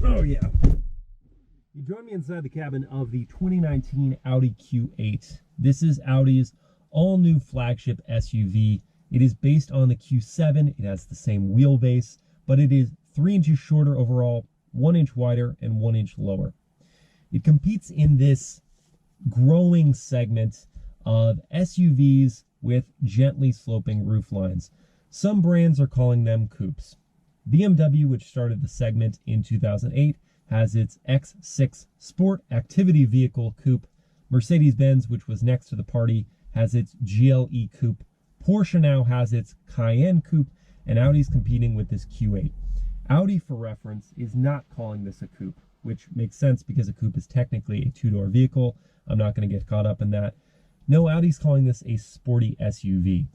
Oh yeah. You join me inside the cabin of the 2019 Audi Q8. This is Audi's all-new flagship SUV. It is based on the Q7. It has the same wheelbase, but it is 3 inches shorter overall, 1 inch wider, and 1 inch lower. It competes in this growing segment of SUVs with gently sloping rooflines. Some brands are calling them coupes. BMW, which started the segment in 2008, has its X6 Sport Activity Vehicle Coupe. Mercedes-Benz, which was next to the party, has its GLE Coupe. Porsche now has its Cayenne Coupe, and Audi's competing with this Q8. Audi, for reference, is not calling this a coupe, which makes sense because a coupe is technically a two-door vehicle. I'm not going to get caught up in that. No, Audi's calling this a sporty SUV.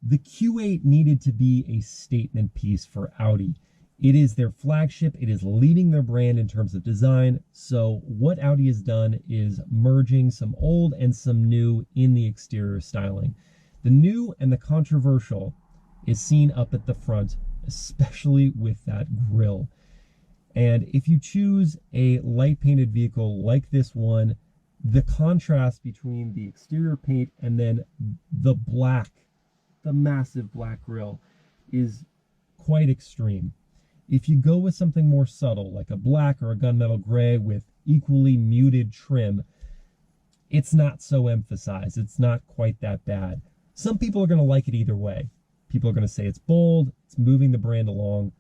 The Q8 needed to be a statement piece for Audi. It is their flagship. It is leading their brand in terms of design. So what Audi has done is merging some old and some new in the exterior styling. The new and the controversial is seen up at the front, especially with that grille. And if you choose a light painted vehicle like this one, the contrast between the exterior paint and then the black, the massive black grille, is quite extreme. If you go with something more subtle, like a black or a gunmetal gray with equally muted trim, it's not so emphasized. It's not quite that bad. Some people are going to like it either way. People are going to say it's bold, it's moving the brand along.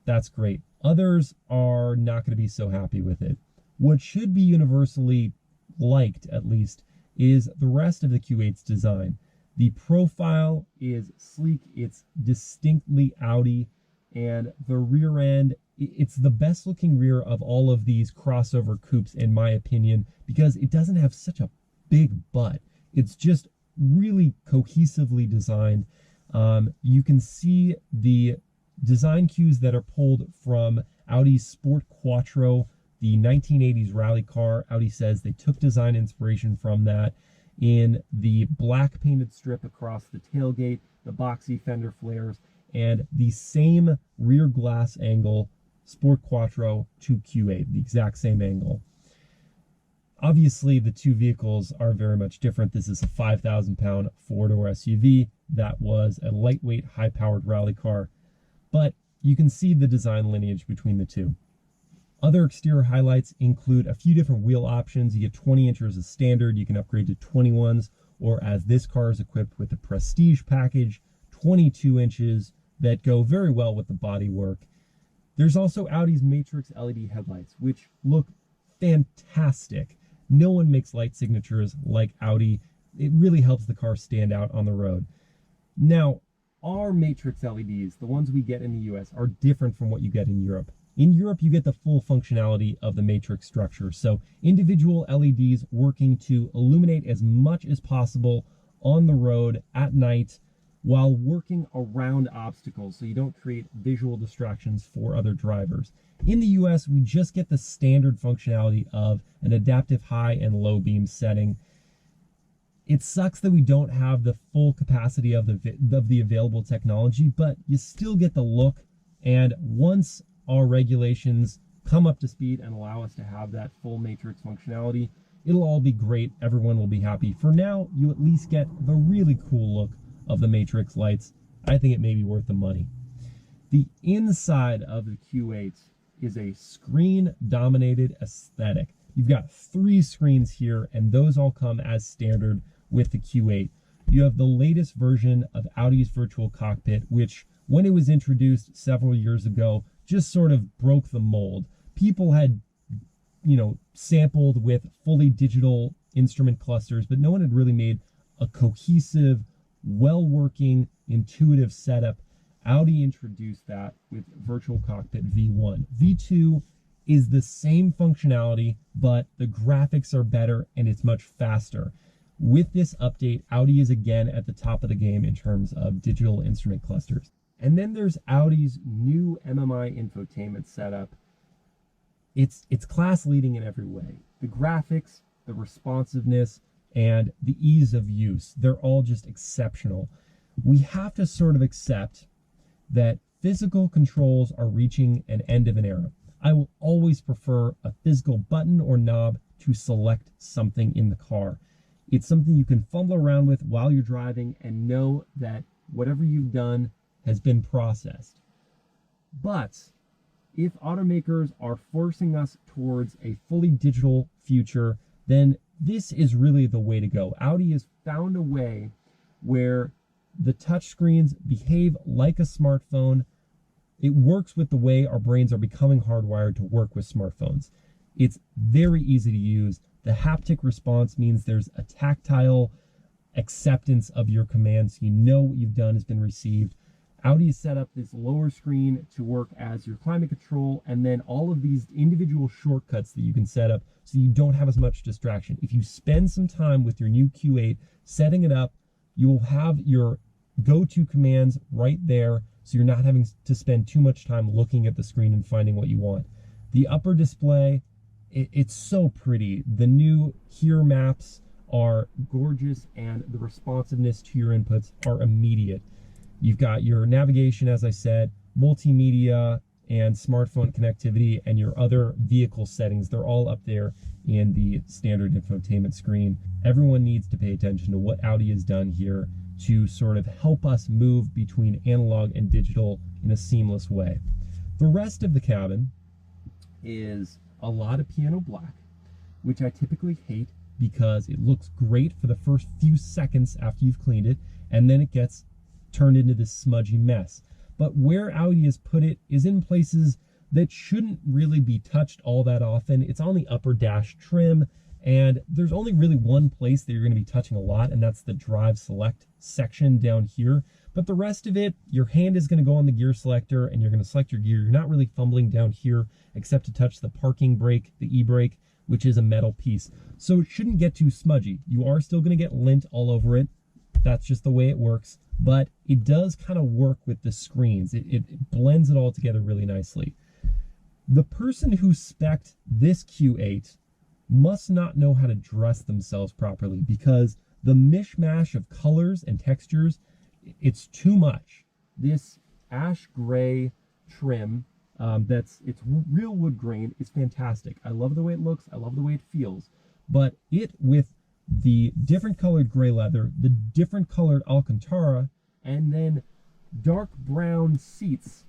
That's great. Others are not going to be so happy with it. What should be universally liked, at least, is the rest of the Q8's design. The profile is sleek, it's distinctly Audi, and the rear end, it's the best looking rear of all of these crossover coupes, in my opinion, because it doesn't have such a big butt. It's just really cohesively designed. You can see the design cues that are pulled from Audi's Sport Quattro, the 1980s rally car. Audi says they took design inspiration from that in the black painted strip across the tailgate, the boxy fender flares, and the same rear glass angle, Sport Quattro to Q8, the exact same angle. Obviously, the two vehicles are very much different. This is a 5,000-pound four-door SUV. That was a lightweight, high-powered rally car. But you can see the design lineage between the two. Other exterior highlights include a few different wheel options. You get 20 inches as standard. You can upgrade to 21s, or as this car is equipped with the Prestige package, 22 inches that go very well with the bodywork. There's also Audi's Matrix LED headlights, which look fantastic. No one makes light signatures like Audi. It really helps the car stand out on the road. Now, our Matrix LEDs, the ones we get in the US, are different from what you get in Europe. In Europe, you get the full functionality of the Matrix structure. So individual LEDs working to illuminate as much as possible on the road at night while working around obstacles, so you don't create visual distractions for other drivers. In the US, we just get the standard functionality of an adaptive high and low beam setting. It sucks that we don't have the full capacity of the available technology, but you still get the look. And once our regulations come up to speed and allow us to have that full Matrix functionality, it'll all be great. Everyone will be happy. For now, you at least get the really cool look of the Matrix lights. I think it may be worth the money. The inside of the Q8 is a screen-dominated aesthetic. You've got 3 screens here, and those all come as standard with the Q8. You have the latest version of Audi's Virtual Cockpit, which, when it was introduced several years ago, just sort of broke the mold. People had, sampled with fully digital instrument clusters, but no one had really made a cohesive, well-working, intuitive setup. Audi introduced that with Virtual Cockpit V1. V2 is the same functionality, but the graphics are better and it's much faster. With this update, Audi is again at the top of the game in terms of digital instrument clusters. And then there's Audi's new MMI infotainment setup. It's class leading in every way. The graphics, the responsiveness, and the ease of use, they're all just exceptional. We have to sort of accept that physical controls are reaching an end of an era. I will always prefer a physical button or knob to select something in the car. It's something you can fumble around with while you're driving and know that whatever you've done has been processed. But if automakers are forcing us towards a fully digital future, then this is really the way to go. Audi has found a way where the touchscreens behave like a smartphone. It works with the way our brains are becoming hardwired to work with smartphones. It's very easy to use. The haptic response means there's a tactile acceptance of your commands. You know what you've done has been received. Audi has set up this lower screen to work as your climate control, and then all of these individual shortcuts that you can set up so you don't have as much distraction. If you spend some time with your new Q8 setting it up, you will have your go-to commands right there, so you're not having to spend too much time looking at the screen and finding what you want. The upper display, it's so pretty. The new Here maps are gorgeous, and the responsiveness to your inputs are immediate. You've got your navigation, as I said, multimedia and smartphone connectivity, and your other vehicle settings. They're all up there in the standard infotainment screen. Everyone needs to pay attention to what Audi has done here to sort of help us move between analog and digital in a seamless way. The rest of the cabin is a lot of piano black, which I typically hate because it looks great for the first few seconds after you've cleaned it, and then it gets turned into this smudgy mess. But where Audi has put it is in places that shouldn't really be touched all that often. It's on the upper dash trim, and there's only really one place that you're going to be touching a lot, and that's the drive select section down here. But the rest of it, your hand is going to go on the gear selector and you're going to select your gear. You're not really fumbling down here except to touch the parking brake, the e-brake, which is a metal piece. So it shouldn't get too smudgy. You are still going to get lint all over it. That's just the way it works. But it does kind of work with the screens. It blends it all together really nicely. The person who spec'd this Q8 must not know how to dress themselves properly, because the mishmash of colors and textures, it's too much. This ash gray trim, it's real wood grain, is fantastic. I love the way it looks, I love the way it feels, but it with the different colored gray leather, the different colored Alcantara, and then dark brown seats.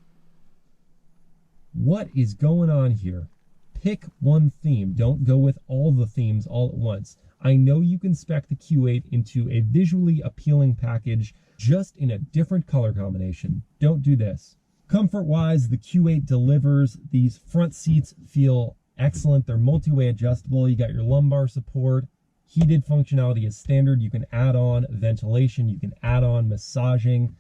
What is going on here? Pick one theme. Don't go with all the themes all at once. I know you can spec the Q8 into a visually appealing package just in a different color combination. Don't do this. Comfort-wise, the Q8 delivers. These front seats feel excellent. They're multi-way adjustable. You got your lumbar support. Heated functionality is standard. You can add on ventilation. You can add on massaging.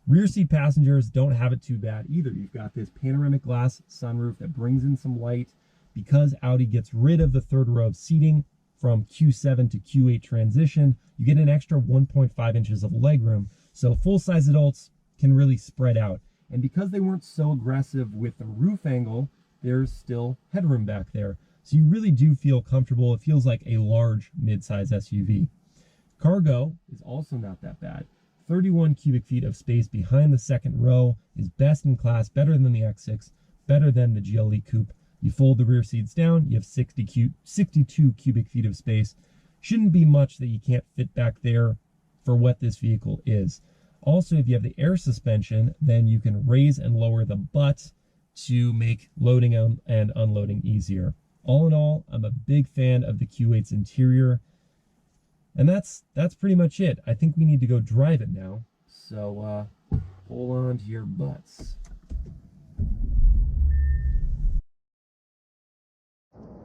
Rear seat passengers don't have it too bad either. You've got this panoramic glass sunroof that brings in some light. Because Audi gets rid of the third row of seating from Q7 to Q8 transition, you get an extra 1.5 inches of legroom. So full-size adults can really spread out. And because they weren't so aggressive with the roof angle, there's still headroom back there. So you really do feel comfortable. It feels like a large mid-size SUV. Cargo is also not that bad. 31 cubic feet of space behind the second row is best in class, better than the X6, better than the GLE Coupe. You fold the rear seats down, you have 62 cubic feet of space. Shouldn't be much that you can't fit back there for what this vehicle is. Also, if you have the air suspension, then you can raise and lower the butt to make loading and unloading easier. All in all, I'm a big fan of the Q8's interior. And that's pretty much it. I think we need to go drive it now. So hold on to your butts.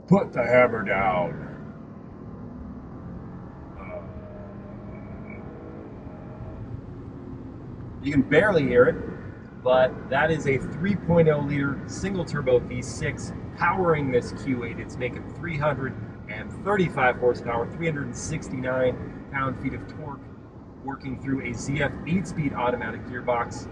Put the hammer down. You can barely hear it, but that is a 3.0 liter single turbo V6 powering this Q8. It's making 335 horsepower, 369 pound-feet of torque, working through a ZF 8-speed automatic gearbox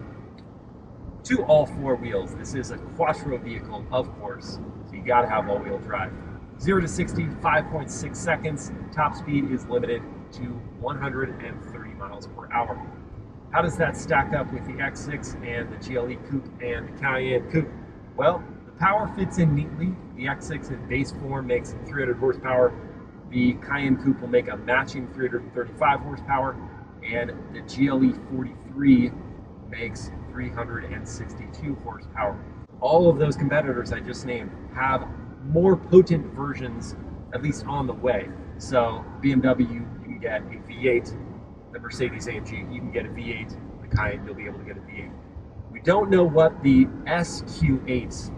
to all four wheels. This is a Quattro vehicle, of course, so you gotta have all-wheel drive. 0 to 60, 5.6 seconds. Top speed is limited to 130 miles per hour. How does that stack up with the X6 and the GLE Coupe and the Cayenne Coupe? Well, the Power fits in neatly. The X6 in base form makes 300 horsepower. The Cayenne Coupe will make a matching 335 horsepower, and the GLE 43 makes 362 horsepower. All of those competitors I just named have more potent versions, at least on the way. So BMW, you can get a V8. The Mercedes-AMG, you can get a V8. The Cayenne, you'll be able to get a V8. We don't know what the SQ8,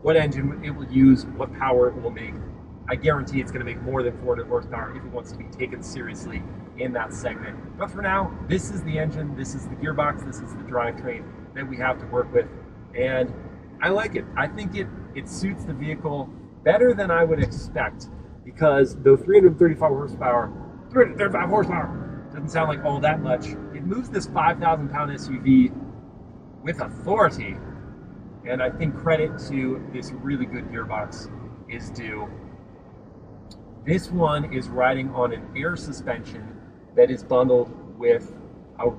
what engine it will use, what power it will make. I guarantee it's going to make more than 400 horsepower if it wants to be taken seriously in that segment. But for now, this is the engine, this is the gearbox, this is the drivetrain that we have to work with. And I like it. I think it suits the vehicle better than I would expect, because though 335 horsepower doesn't sound like all that much, it moves this 5,000 pound SUV with authority. And I think credit to this really good gearbox is due. This one is riding on an air suspension that is bundled with a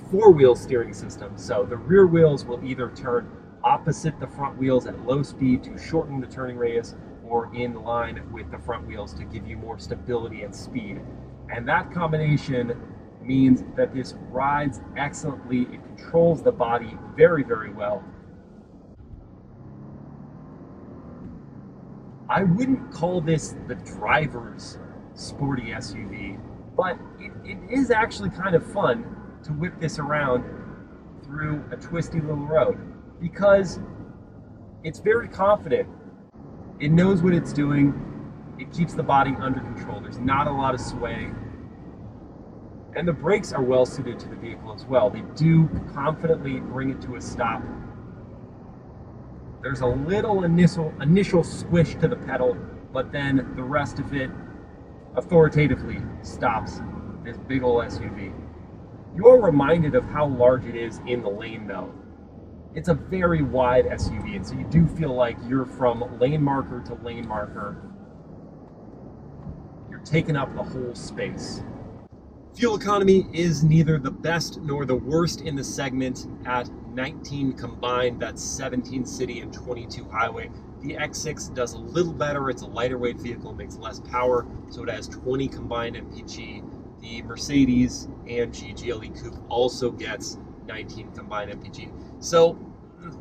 four-wheel steering system. So the rear wheels will either turn opposite the front wheels at low speed to shorten the turning radius, or in line with the front wheels to give you more stability and speed. And that combination means that this rides excellently. It controls the body very, very well. I wouldn't call this the driver's sporty SUV, but it is actually kind of fun to whip this around through a twisty little road, because it's very confident. It knows what it's doing. It keeps the body under control. There's not a lot of sway. And the brakes are well suited to the vehicle as well. They do confidently bring it to a stop. There's a little initial squish to the pedal, but then the rest of it authoritatively stops this big old SUV. You are reminded of how large it is in the lane though. It's a very wide SUV, and so you do feel like you're from lane marker to lane marker. You're taking up the whole space. Fuel economy is neither the best nor the worst in the segment at 19 combined. That's 17 city and 22 highway. The X6 does a little better. It's a lighter weight vehicle, makes less power, so it has 20 combined mpg. The Mercedes-AMG GLE Coupe also gets 19 combined mpg. So,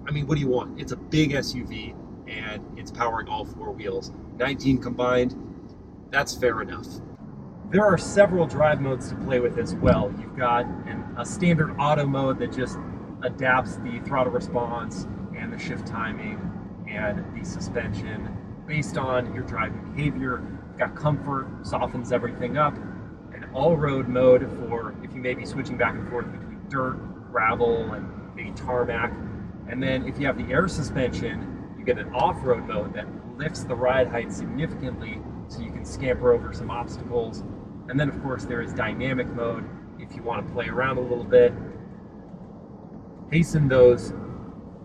I mean, what do you want? It's a big SUV and it's powering all four wheels. 19 combined, that's fair enough. There are several drive modes to play with as well. You've got a standard auto mode that just adapts the throttle response and the shift timing and the suspension based on your driving behavior. You've got comfort, softens everything up. An all-road mode for if you may be switching back and forth between dirt, gravel, and maybe tarmac. And then if you have the air suspension, you get an off-road mode that lifts the ride height significantly so you can scamper over some obstacles. And then of course there is dynamic mode if you want to play around a little bit, hasten those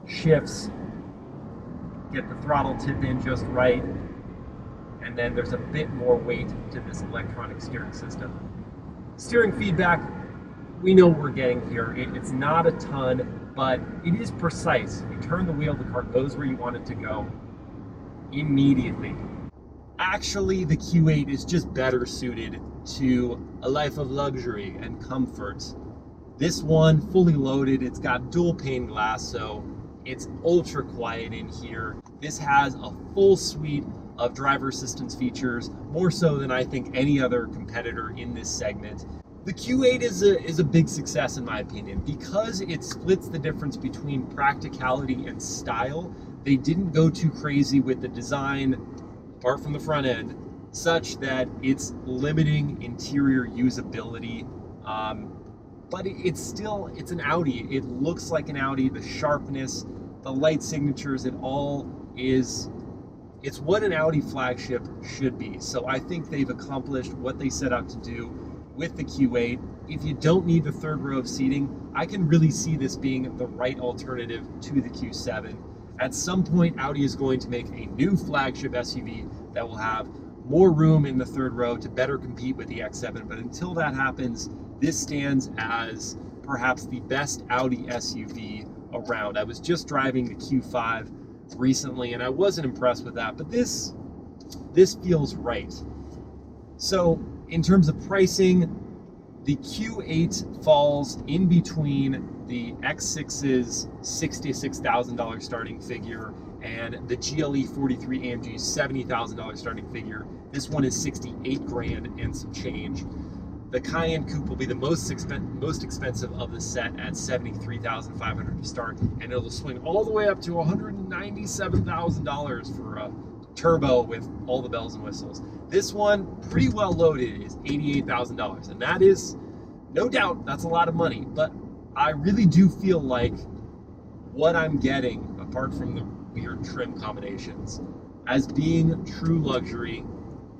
shifts, get the throttle tip in just right, and then there's a bit more weight to this electronic steering system. Steering feedback, we know what we're getting here. It's not a ton, but it is precise. You turn the wheel, the car goes where you want it to go immediately. Actually, the Q8 is just better suited to a life of luxury and comfort. This one, fully loaded, it's got dual pane glass, so it's ultra quiet in here. This has a full suite of driver assistance features, more so than I think any other competitor in this segment. The Q8 is a big success in my opinion because it splits the difference between practicality and style. They didn't go too crazy with the design, apart from the front end, such that it's limiting interior usability. But it's an Audi. It looks like an Audi. The sharpness, the light signatures, it's what an Audi flagship should be. So I think they've accomplished what they set out to do with the Q8. If you don't need the third row of seating, I can really see this being the right alternative to the Q7. At some point, Audi is going to make a new flagship SUV that will have more room in the third row to better compete with the X7. But until that happens, this stands as perhaps the best Audi SUV around. I was just driving the Q5 recently and I wasn't impressed with that, but this feels right. So in terms of pricing, the Q8 falls in between the X6's $66,000 starting figure and the GLE 43 AMG's $70,000 starting figure. This one is 68 grand and some change. The Cayenne Coupe will be the most expensive of the set at $73,500 to start, and it'll swing all the way up to $197,000 for a turbo with all the bells and whistles. This one, pretty well loaded, is $88,000, and that is, no doubt, that's a lot of money, but I really do feel like what I'm getting, apart from the weird trim combinations, as being true luxury.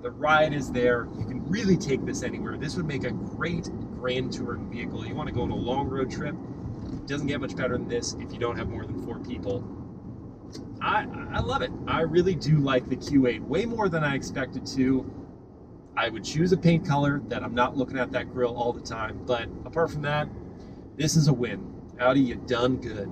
The ride is there. You can really take this anywhere. This would make a great grand touring vehicle. You want to go on a long road trip, it doesn't get much better than this if you don't have more than 4 people. I love it. I really do like the Q8, way more than I expected to. I would choose a paint color that I'm not looking at that grille all the time, but apart from that, this is a win. Audi, you done good.